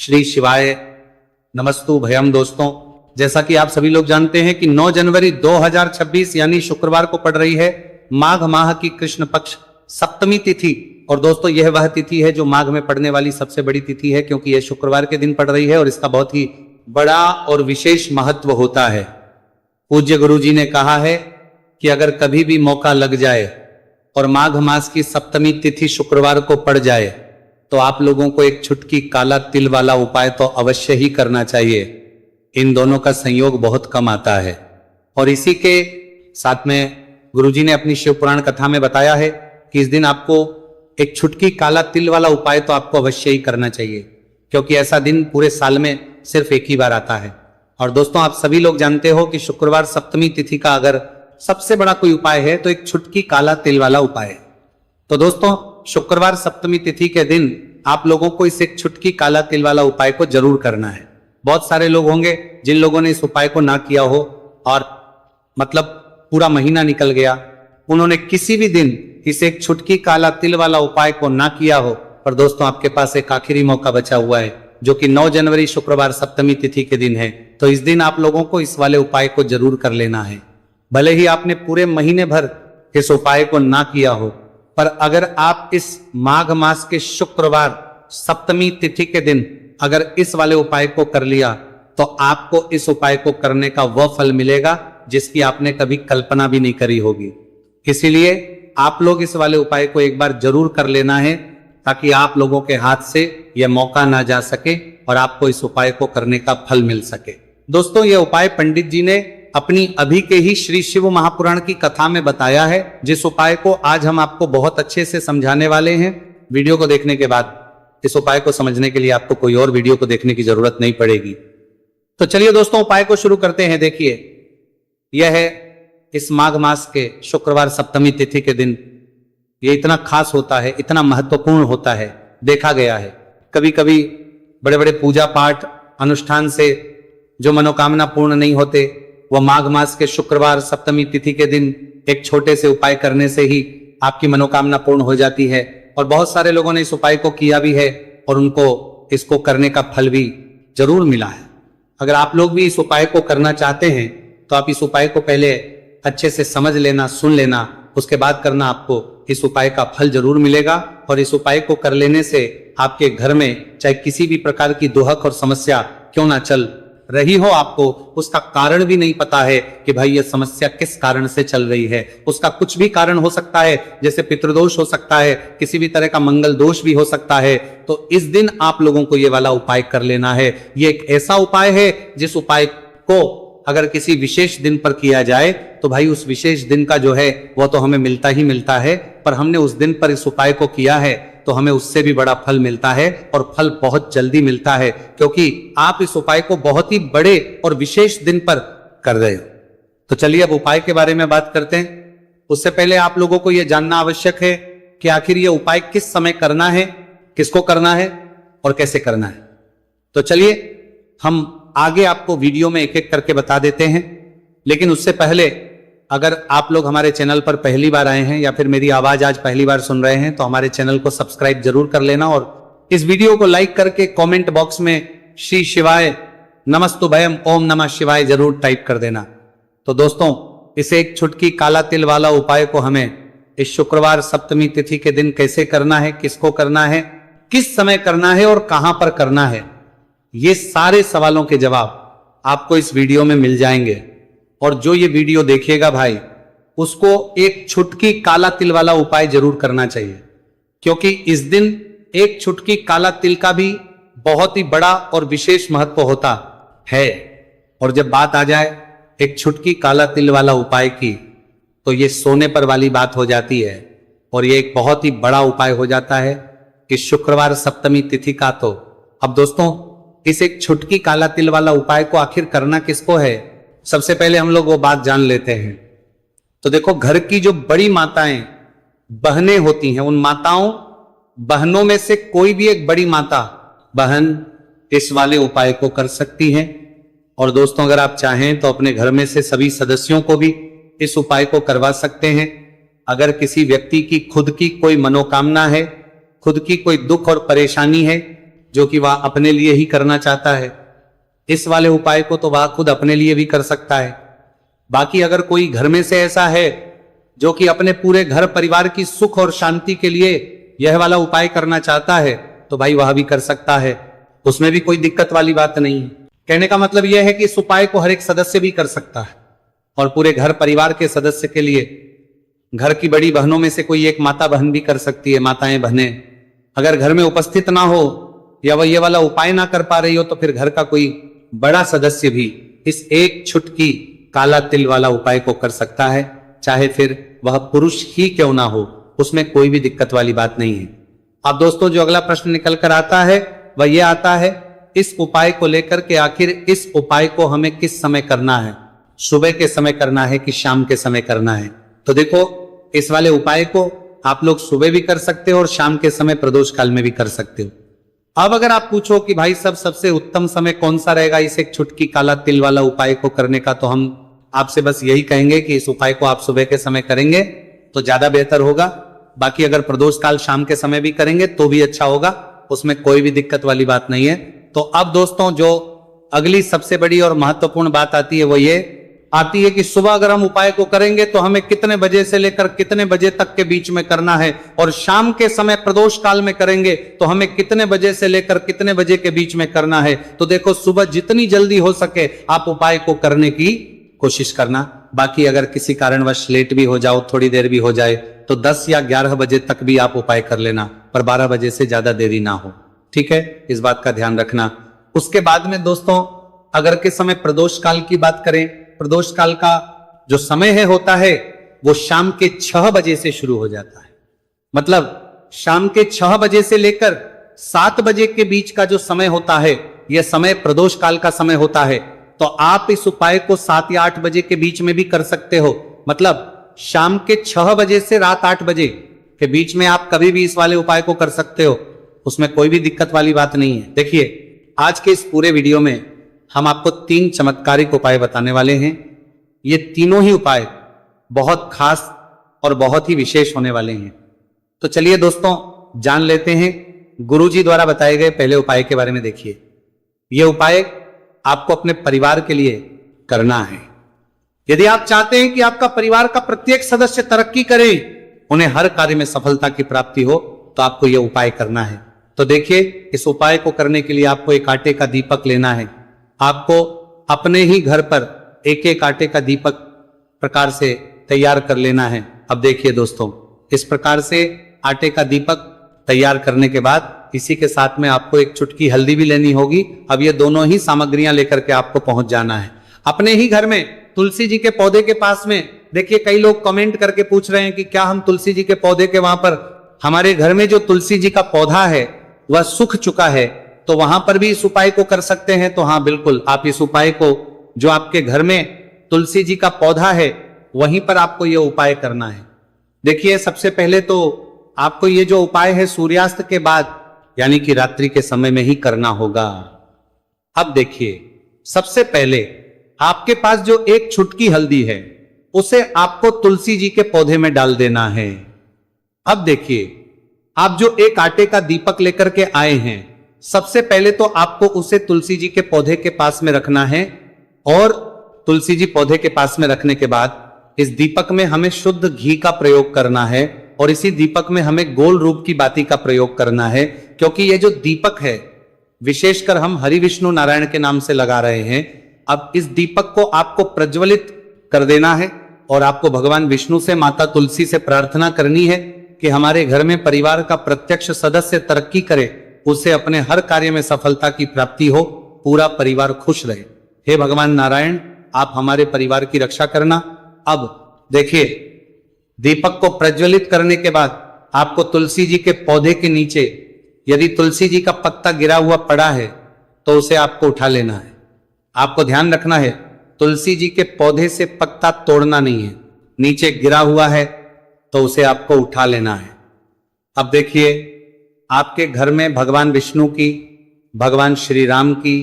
श्री शिवाय नमस्तु भयम। दोस्तों, जैसा कि आप सभी लोग जानते हैं कि 9 जनवरी 2026 यानी शुक्रवार को पड़ रही है माघ माह की कृष्ण पक्ष सप्तमी तिथि। और दोस्तों, यह वह तिथि है जो माघ में पड़ने वाली सबसे बड़ी तिथि है, क्योंकि यह शुक्रवार के दिन पड़ रही है और इसका बहुत ही बड़ा और विशेष महत्व होता है। पूज्य गुरु जी ने कहा है कि अगर कभी भी मौका लग जाए और माघ मास की सप्तमी तिथि शुक्रवार को पड़ जाए तो आप लोगों को एक चुटकी काला तिल वाला उपाय तो अवश्य ही करना चाहिए। इन दोनों का संयोग बहुत कम आता है। और इसी के साथ में गुरुजी ने अपनी शिव पुराण कथा में बताया है कि इस दिन आपको एक चुटकी काला तिल वाला उपाय तो आपको अवश्य ही करना चाहिए, क्योंकि ऐसा दिन पूरे साल में सिर्फ एक ही बार आता है। और दोस्तों, आप सभी लोग जानते हो कि शुक्रवार सप्तमी तिथि का अगर सबसे बड़ा कोई उपाय है तो एक चुटकी काला तिल वाला उपाय है। तो दोस्तों, शुक्रवार सप्तमी तिथि के दिन आप लोगों को इस एक चुटकी काला तिल वाला उपाय को जरूर करना है। बहुत सारे लोग होंगे जिन लोगों ने इस उपाय को ना किया हो और मतलब पूरा महीना निकल गया, उन्होंने किसी भी दिन इस एक चुटकी काला तिल वाला उपाय को ना किया हो। पर दोस्तों, आपके पास एक आखिरी मौका बचा हुआ है, जो कि 9 जनवरी शुक्रवार सप्तमी तिथि के दिन है। तो इस दिन आप लोगों को इस वाले उपाय को जरूर कर लेना है। भले ही आपने पूरे महीने भर इस उपाय को ना किया हो, पर अगर आप इस माघ मास के शुक्रवार सप्तमी तिथि के दिन अगर इस वाले उपाय को कर लिया तो आपको इस उपाय को करने का वह फल मिलेगा जिसकी आपने कभी कल्पना भी नहीं करी होगी। इसीलिए आप लोग इस वाले उपाय को एक बार जरूर कर लेना है, ताकि आप लोगों के हाथ से यह मौका ना जा सके और आपको इस उपाय को करने का फल मिल सके। दोस्तों, यह उपाय पंडित जी ने अपनी अभी के ही श्री शिव महापुराण की कथा में बताया है, जिस उपाय को आज हम आपको बहुत अच्छे से समझाने वाले हैं। वीडियो को देखने के बाद इस उपाय को समझने के लिए आपको कोई और वीडियो को देखने की जरूरत नहीं पड़ेगी। तो चलिए दोस्तों, उपाय को शुरू करते हैं। देखिए, यह है इस माघ मास के शुक्रवार सप्तमी तिथि के दिन। यह इतना खास होता है, इतना महत्वपूर्ण होता है। देखा गया है कभी कभी बड़े बड़े पूजा पाठ अनुष्ठान से जो मनोकामना पूर्ण नहीं होते, वह माघ मास के शुक्रवार सप्तमी तिथि के दिन एक छोटे से उपाय करने से ही आपकी मनोकामना पूर्ण हो जाती है। और बहुत सारे लोगों ने इस उपाय को किया भी है और उनको इसको करने का फल भी जरूर मिला है। अगर आप लोग भी इस उपाय को करना चाहते हैं तो आप इस उपाय को पहले अच्छे से समझ लेना, सुन लेना, उसके बाद करना। आपको इस उपाय का फल जरूर मिलेगा। और इस उपाय को कर लेने से आपके घर में चाहे किसी भी प्रकार की दुहक और समस्या क्यों ना चल रही हो, आपको उसका कारण भी नहीं पता है कि भाई ये समस्या किस कारण से चल रही है। उसका कुछ भी कारण हो सकता है, जैसे पितृदोष हो सकता है, किसी भी तरह का मंगल दोष भी हो सकता है। तो इस दिन आप लोगों को ये वाला उपाय कर लेना है। ये एक ऐसा उपाय है जिस उपाय को अगर किसी विशेष दिन पर किया जाए तो भाई उस विशेष दिन का जो है वो तो हमें मिलता ही मिलता है, पर हमने उस दिन पर इस उपाय को किया है तो हमें उससे भी बड़ा फल मिलता है, और फल बहुत जल्दी मिलता है, क्योंकि आप इस उपाय को बहुत ही बड़े और विशेष दिन पर कर रहे हो। तो चलिए अब उपाय के बारे में बात करते हैं। उससे पहले आप लोगों को यह जानना आवश्यक है कि आखिर यह उपाय किस समय करना है, किसको करना है और कैसे करना है। तो चलिए हम आगे आपको वीडियो में एक एक करके बता देते हैं। लेकिन उससे पहले अगर आप लोग हमारे चैनल पर पहली बार आए हैं या फिर मेरी आवाज आज पहली बार सुन रहे हैं तो हमारे चैनल को सब्सक्राइब जरूर कर लेना, और इस वीडियो को लाइक करके कमेंट बॉक्स में श्री शिवाय नमस्तुभयम ओम नमः शिवाय जरूर टाइप कर देना। तो दोस्तों, इसे एक चुटकी काला तिल वाला उपाय को हमें इस शुक्रवार सप्तमी तिथि के दिन कैसे करना है, किसको करना है, किस समय करना है और कहां पर करना है, ये सारे सवालों के जवाब आपको इस वीडियो में मिल जाएंगे। और जो ये वीडियो देखेगा भाई, उसको एक चुटकी काला तिल वाला उपाय जरूर करना चाहिए, क्योंकि इस दिन एक चुटकी काला तिल का भी बहुत ही बड़ा और विशेष महत्व होता है। और जब बात आ जाए एक चुटकी काला तिल वाला उपाय की, तो ये सोने पर वाली बात हो जाती है, और ये एक बहुत ही बड़ा उपाय हो जाता है कि शुक्रवार सप्तमी तिथि का। तो अब दोस्तों, इस एक चुटकी काला तिल वाला उपाय को आखिर करना किसको है, सबसे पहले हम लोग वो बात जान लेते हैं। तो देखो, घर की जो बड़ी माताएं बहनें होती हैं, उन माताओं बहनों में से कोई भी एक बड़ी माता बहन इस वाले उपाय को कर सकती है। और दोस्तों, अगर आप चाहें तो अपने घर में से सभी सदस्यों को भी इस उपाय को करवा सकते हैं। अगर किसी व्यक्ति की खुद की कोई मनोकामना है, खुद की कोई दुख और परेशानी है, जो कि वह अपने लिए ही करना चाहता है। इस वाले उपाय को तो वह खुद अपने लिए भी कर सकता है। बाकी अगर कोई घर में से ऐसा है जो कि अपने पूरे घर परिवार की सुख और शांति के लिए यह वाला उपाय करना चाहता है, तो भाई वह भी कर सकता है, उसमें भी कोई दिक्कत वाली बात नहीं है। कहने का मतलब यह है कि इस उपाय को हर एक सदस्य भी कर सकता है और पूरे घर परिवार के सदस्य के लिए घर की बड़ी बहनों में से कोई एक माता बहन भी कर सकती है। माताएं बहनें अगर घर में उपस्थित ना हो या वह ये वाला उपाय ना कर पा रही हो, तो फिर घर का कोई बड़ा सदस्य भी इस एक छुटकी काला तिल वाला उपाय को कर सकता है, चाहे फिर वह पुरुष ही क्यों ना हो, उसमें कोई भी दिक्कत वाली बात नहीं है। अब दोस्तों जो अगला प्रश्न निकल कर आता है वह यह आता है इस उपाय को लेकर के, आखिर इस उपाय को हमें किस समय करना है, सुबह के समय करना है कि शाम के समय करना है। तो देखो इस वाले उपाय को आप लोग सुबह भी कर सकते हो और शाम के समय प्रदोष काल में भी कर सकते हो। अब अगर आप पूछो कि भाई सबसे उत्तम समय कौन सा रहेगा इस एक छुटकी काला तिल वाला उपाय को करने का, तो हम आपसे बस यही कहेंगे कि इस उपाय को आप सुबह के समय करेंगे तो ज्यादा बेहतर होगा। बाकी अगर प्रदोष काल शाम के समय भी करेंगे तो भी अच्छा होगा, उसमें कोई भी दिक्कत वाली बात नहीं है। तो अब दोस्तों जो अगली सबसे बड़ी और महत्वपूर्ण बात आती है वो ये आती है कि सुबह अगर हम उपाय को करेंगे तो हमें कितने बजे से लेकर कितने बजे तक के बीच में करना है, और शाम के समय प्रदोष काल में करेंगे तो हमें कितने बजे से लेकर कितने बजे के बीच में करना है। तो देखो सुबह जितनी जल्दी हो सके आप उपाय को करने की कोशिश करना। बाकी अगर किसी कारणवश लेट भी हो जाओ, थोड़ी देर भी हो जाए, तो 10 या 11 बजे तक भी आप उपाय कर लेना, पर 12 बजे से ज्यादा देरी ना हो, ठीक है, इस बात का ध्यान रखना। उसके बाद में दोस्तों अगर के समय प्रदोष काल की बात करें, प्रदोष काल का जो समय है होता है वो शाम के 6 बजे से शुरू हो जाता है। मतलब शाम के 6 बजे से लेकर 7 बजे के बीच का जो समय होता है यह समय प्रदोष काल का समय होता है। तो आप इस उपाय को 7 या 8 बजे के बीच में भी कर सकते हो। मतलब शाम के 6 बजे से रात 8 बजे के बीच में आप कभी भी इस वाले उपाय को कर सकते हो, उसमें कोई भी दिक्कत वाली बात नहीं है। देखिए आज के इस पूरे वीडियो में हम आपको 3 चमत्कारिक उपाय बताने वाले हैं। ये तीनों ही उपाय बहुत खास और बहुत ही विशेष होने वाले हैं। तो चलिए दोस्तों जान लेते हैं गुरुजी द्वारा बताए गए पहले उपाय के बारे में। देखिए यह उपाय आपको अपने परिवार के लिए करना है। यदि आप चाहते हैं कि आपका परिवार का प्रत्येक सदस्य तरक्की करे, उन्हें हर कार्य में सफलता की प्राप्ति हो, तो आपको यह उपाय करना है। तो देखिए इस उपाय को करने के लिए आपको एक आटे का दीपक लेना है। आपको अपने ही घर पर एक एक आटे का दीपक प्रकार से तैयार कर लेना है। अब देखिए दोस्तों इस प्रकार से आटे का दीपक तैयार करने के बाद इसी के साथ में आपको एक चुटकी हल्दी भी लेनी होगी। अब ये दोनों ही सामग्रियां लेकर के आपको पहुंच जाना है अपने ही घर में तुलसी जी के पौधे के पास में। देखिए कई लोग कमेंट करके पूछ रहे हैं कि क्या हम तुलसी जी के पौधे के वहां पर, हमारे घर में जो तुलसी जी का पौधा है वह सूख चुका है, तो वहां पर भी इस उपाय को कर सकते हैं। तो हाँ बिल्कुल आप इस उपाय को जो आपके घर में तुलसी जी का पौधा है वहीं पर आपको यह उपाय करना है। देखिए सबसे पहले तो आपको ये जो उपाय है सूर्यास्त के बाद यानी कि रात्रि के समय में ही करना होगा। अब देखिए सबसे पहले आपके पास जो एक छुटकी हल्दी है उसे आपको तुलसी जी के पौधे में डाल देना है। अब देखिए आप जो एक आटे का दीपक लेकर के आए हैं, सबसे पहले तो आपको उसे तुलसी जी के पौधे के पास में रखना है, और तुलसी जी पौधे के पास में रखने के बाद इस दीपक में हमें शुद्ध घी का प्रयोग करना है, और इसी दीपक में हमें गोल रूप की बाती का प्रयोग करना है। क्योंकि ये जो दीपक है विशेषकर हम हरि विष्णु नारायण के नाम से लगा रहे हैं। अब इस दीपक को आपको प्रज्वलित कर देना है और आपको भगवान विष्णु से, माता तुलसी से प्रार्थना करनी है कि हमारे घर में परिवार का प्रत्यक्ष सदस्य तरक्की करे, उसे अपने हर कार्य में सफलता की प्राप्ति हो, पूरा परिवार खुश रहे। हे भगवान नारायण आप हमारे परिवार की रक्षा करना। अब देखिए दीपक को प्रज्वलित करने के बाद आपको तुलसी जी के पौधे के नीचे यदि तुलसी जी का पत्ता गिरा हुआ पड़ा है तो उसे आपको उठा लेना है। आपको ध्यान रखना है तुलसी जी के पौधे से पत्ता तोड़ना नहीं है, नीचे गिरा हुआ है तो उसे आपको उठा लेना है। अब देखिए आपके घर में भगवान विष्णु की, भगवान श्री राम की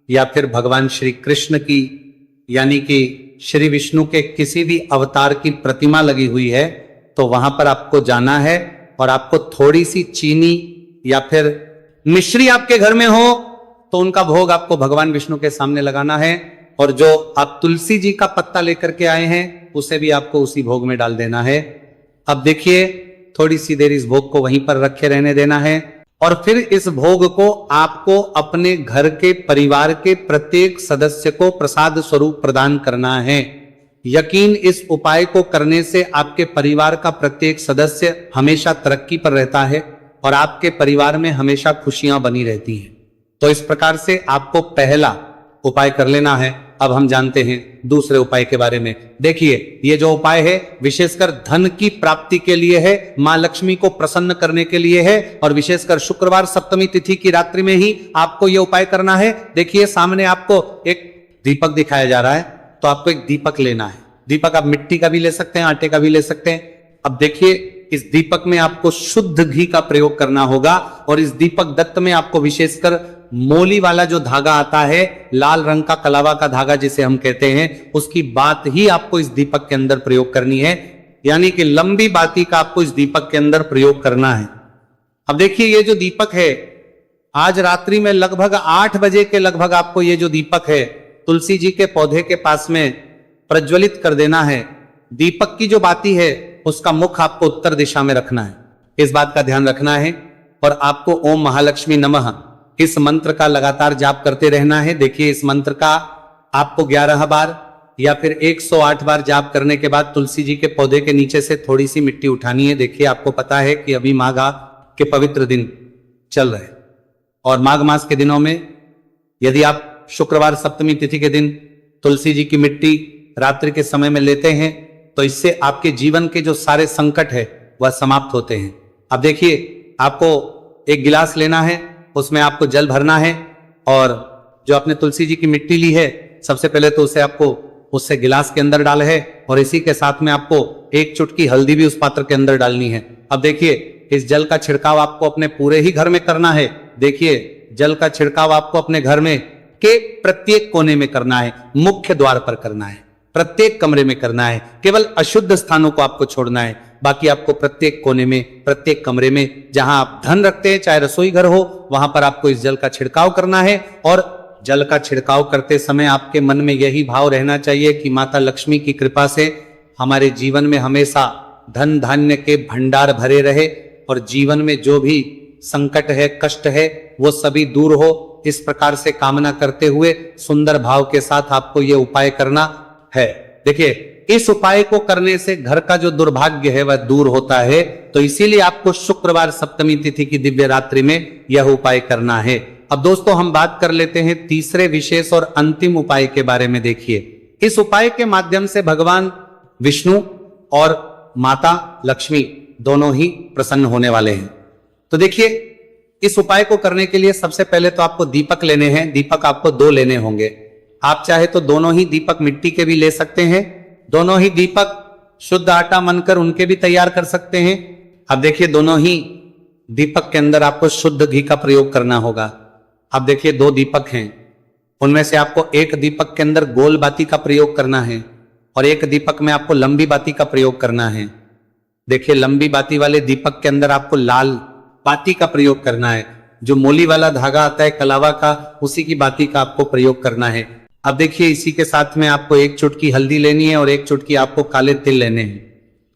या फिर भगवान श्री कृष्ण की यानी कि श्री विष्णु के किसी भी अवतार की प्रतिमा लगी हुई है, तो वहां पर आपको जाना है और आपको थोड़ी सी चीनी या फिर मिश्री आपके घर में हो तो उनका भोग आपको भगवान विष्णु के सामने लगाना है, और जो आप तुलसी जी का पत्ता लेकर के आए हैं उसे भी आपको उसी भोग में डाल देना है। अब देखिए, थोड़ी सी देर इस भोग को वहीं पर रखे रहने देना है, और फिर इस भोग को आपको अपने घर के परिवार के प्रत्येक सदस्य को प्रसाद स्वरूप प्रदान करना है। यकीन, इस उपाय को करने से आपके परिवार का प्रत्येक सदस्य हमेशा तरक्की पर रहता है और आपके परिवार में हमेशा खुशियां बनी रहती हैं। तो इस प्रकार से आपको पहला उपाय कर लेना है। अब हम जानते हैं दूसरे उपाय के बारे में। देखिए, ये जो उपाय है विशेषकर धन की प्राप्ति के लिए है, मां लक्ष्मी को प्रसन्न करने के लिए है, और विशेषकर शुक्रवार सप्तमी तिथि की रात्रि में ही आपको यह उपाय करना है। देखिए, सामने आपको एक दीपक दिखाया जा रहा है, तो आपको एक दीपक लेना है। दीपक आप मिट्टी का भी ले सकते हैं, आटे का भी ले सकते हैं। अब देखिए, इस दीपक में आपको शुद्ध घी का प्रयोग करना होगा, और इस दीपक दत्त में आपको विशेषकर मोली वाला जो धागा आता है, लाल रंग का कलावा का धागा जिसे हम कहते हैं, उसकी बात ही आपको इस दीपक के अंदर प्रयोग करनी है। यानी कि लंबी बाती का आपको इस दीपक के अंदर प्रयोग करना है। अब देखिए, ये जो दीपक है, आज रात्रि में लगभग 8 बजे के लगभग आपको ये जो दीपक है तुलसी जी के पौधे के पास में प्रज्वलित कर देना है। दीपक की जो बाती है उसका मुख आपको उत्तर दिशा में रखना है, इस बात का ध्यान रखना है। और आपको ओम महालक्ष्मी नमः इस मंत्र का लगातार जाप करते रहना है। देखिए, इस मंत्र का आपको 11 बार या फिर 108 बार जाप करने के बाद तुलसी जी के पौधे के नीचे से थोड़ी सी मिट्टी उठानी है। देखिए, आपको पता है कि अभी माघ के पवित्र दिन चल रहे हैं, और माघ मास के दिनों में यदि आप शुक्रवार सप्तमी तिथि के दिन तुलसी जी की मिट्टी रात्रि के समय में लेते हैं तो इससे आपके जीवन के जो सारे संकट है वह समाप्त होते हैं। अब देखिए, आपको एक गिलास लेना है, उसमें आपको जल भरना है, और जो आपने तुलसी जी की मिट्टी ली है सबसे पहले तो उसे आपको उससे गिलास के अंदर डाल है, और इसी के साथ में आपको एक चुटकी हल्दी भी उस पात्र के अंदर डालनी है। अब देखिए, इस जल का छिड़काव आपको अपने पूरे ही घर में करना है। देखिए, जल का छिड़काव आपको अपने घर में के प्रत्येक कोने में करना है, मुख्य द्वार पर करना है, प्रत्येक कमरे में करना है। केवल अशुद्ध स्थानों को आपको छोड़ना है, बाकी आपको प्रत्येक कोने में, प्रत्येक कमरे में जहां आप धन रखते हैं, चाहे रसोई घर हो, वहां पर आपको इस जल का छिड़काव करना है। और जल का छिड़काव करते समय आपके मन में यही भाव रहना चाहिए कि माता लक्ष्मी की कृपा से हमारे जीवन में हमेशा धन धान्य के भंडार भरे रहे, और जीवन में जो भी संकट है, कष्ट है, वो सभी दूर हो। इस प्रकार से कामना करते हुए सुंदर भाव के साथ आपको ये उपाय करना है। देखिए, इस उपाय को करने से घर का जो दुर्भाग्य है वह दूर होता है। तो इसीलिए आपको शुक्रवार सप्तमी तिथि की दिव्य रात्रि में यह उपाय करना है। अब दोस्तों, हम बात कर लेते हैं तीसरे विशेष और अंतिम उपाय के बारे में। देखिए, इस उपाय के माध्यम से भगवान विष्णु और माता लक्ष्मी दोनों ही प्रसन्न होने वाले हैं। तो देखिए, इस उपाय को करने के लिए सबसे पहले तो आपको दीपक लेने हैं। दीपक आपको 2 लेने होंगे। आप चाहे तो दोनों ही दीपक मिट्टी के भी ले सकते हैं, दोनों ही दीपक शुद्ध आटा मनकर उनके भी तैयार कर सकते हैं। अब देखिए, दोनों ही दीपक के अंदर आपको शुद्ध घी का प्रयोग करना होगा। अब देखिए, 2 दीपक हैं, उनमें से आपको एक दीपक के अंदर गोल बाती का प्रयोग करना है, और एक दीपक में आपको लंबी बाती का प्रयोग करना है। देखिए, लंबी बाती वाले दीपक के अंदर आपको लाल बाती का प्रयोग करना है। जो मोली वाला धागा आता है कलावा का, उसी की बाती का आपको प्रयोग करना है। अब देखिए, इसी के साथ में आपको एक चुटकी हल्दी लेनी है और एक चुटकी आपको काले तिल लेने हैं।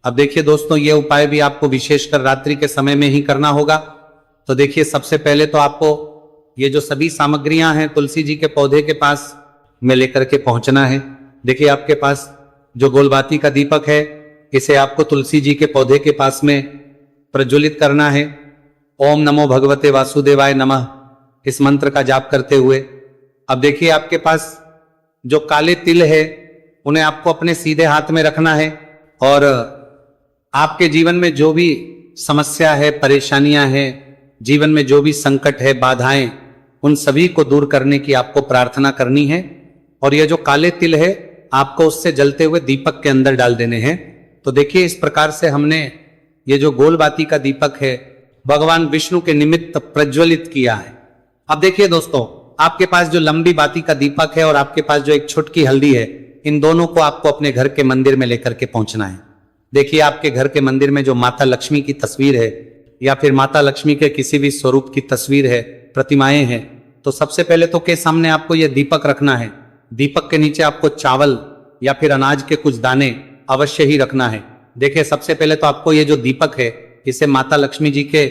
अब देखिए दोस्तों, ये उपाय भी आपको विशेषकर रात्रि के समय में ही करना होगा। तो देखिए, सबसे पहले तो आपको ये जो सभी सामग्रियां हैं तुलसी जी के पौधे के पास में लेकर के पहुंचना है। देखिए, आपके पास जो गोलबाती का दीपक है, इसे आपको तुलसी जी के पौधे के पास में प्रज्वलित करना है। ओम नमो भगवते वासुदेवाय नमः इस मंत्र का जाप करते हुए। अब देखिए, आपके पास जो काले तिल है उन्हें आपको अपने सीधे हाथ में रखना है, और आपके जीवन में जो भी समस्या है, परेशानियां हैं, जीवन में जो भी संकट है, बाधाएं, उन सभी को दूर करने की आपको प्रार्थना करनी है। और ये जो काले तिल है आपको उससे जलते हुए दीपक के अंदर डाल देने हैं। तो देखिए, इस प्रकार से हमने ये जो गोलबाती का दीपक है भगवान विष्णु के निमित्त प्रज्वलित किया है। अब देखिए दोस्तों, आपके पास जो लंबी बाती का दीपक है और आपके पास जो एक छुटकी हल्दी है, इन दोनों को आपको अपने घर के मंदिर में लेकर के पहुंचना है। देखिए, आपके घर के मंदिर में जो माता लक्ष्मी की तस्वीर है या फिर माता लक्ष्मी के किसी भी स्वरूप की तस्वीर है, प्रतिमाएं हैं। तो सबसे पहले तो के सामने आपको यह दीपक रखना है। दीपक के नीचे आपको चावल या फिर अनाज के कुछ दाने अवश्य ही रखना है। देखिए, सबसे पहले तो आपको ये जो दीपक है इसे माता लक्ष्मी जी के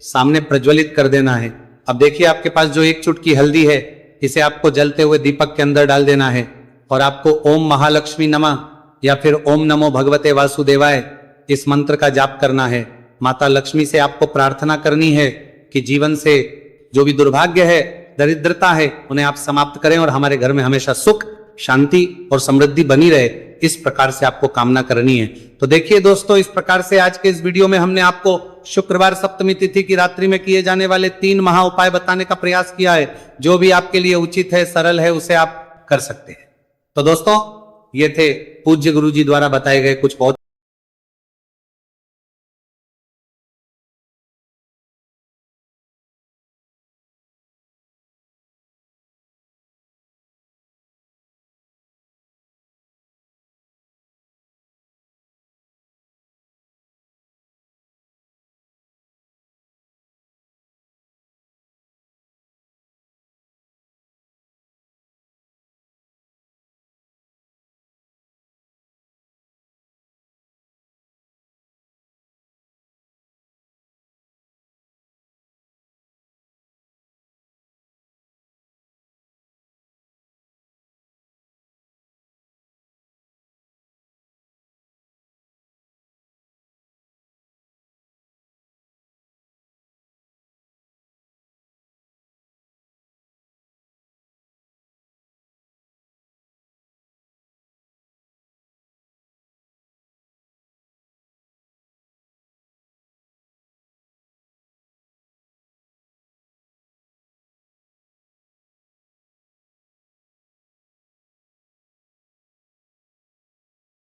सामने प्रज्वलित कर देना है। अब देखिए, आपके पास जो एक चुटकी हल्दी है इसे आपको जलते हुए दीपक के अंदर डाल देना है और आपको ओम महालक्ष्मी नमः या फिर ओम नमो भगवते वासुदेवाय इस मंत्र का जाप करना है। माता लक्ष्मी से आपको प्रार्थना करनी है कि जीवन से जो भी दुर्भाग्य है, दरिद्रता है, उन्हें आप समाप्त करें और हमारे घर में हमेशा सुख, शांति और समृद्धि बनी रहे। इस प्रकार से आपको कामना करनी है। तो देखिए दोस्तों, इस प्रकार से आज के इस वीडियो में हमने आपको शुक्रवार सप्तमी तिथि की रात्रि में किए जाने वाले 3 महा उपाय बताने का प्रयास किया है। जो भी आपके लिए उचित है, सरल है, उसे आप कर सकते हैं। तो दोस्तों, ये थे पूज्य गुरु जी द्वारा बताए गए कुछ बहुत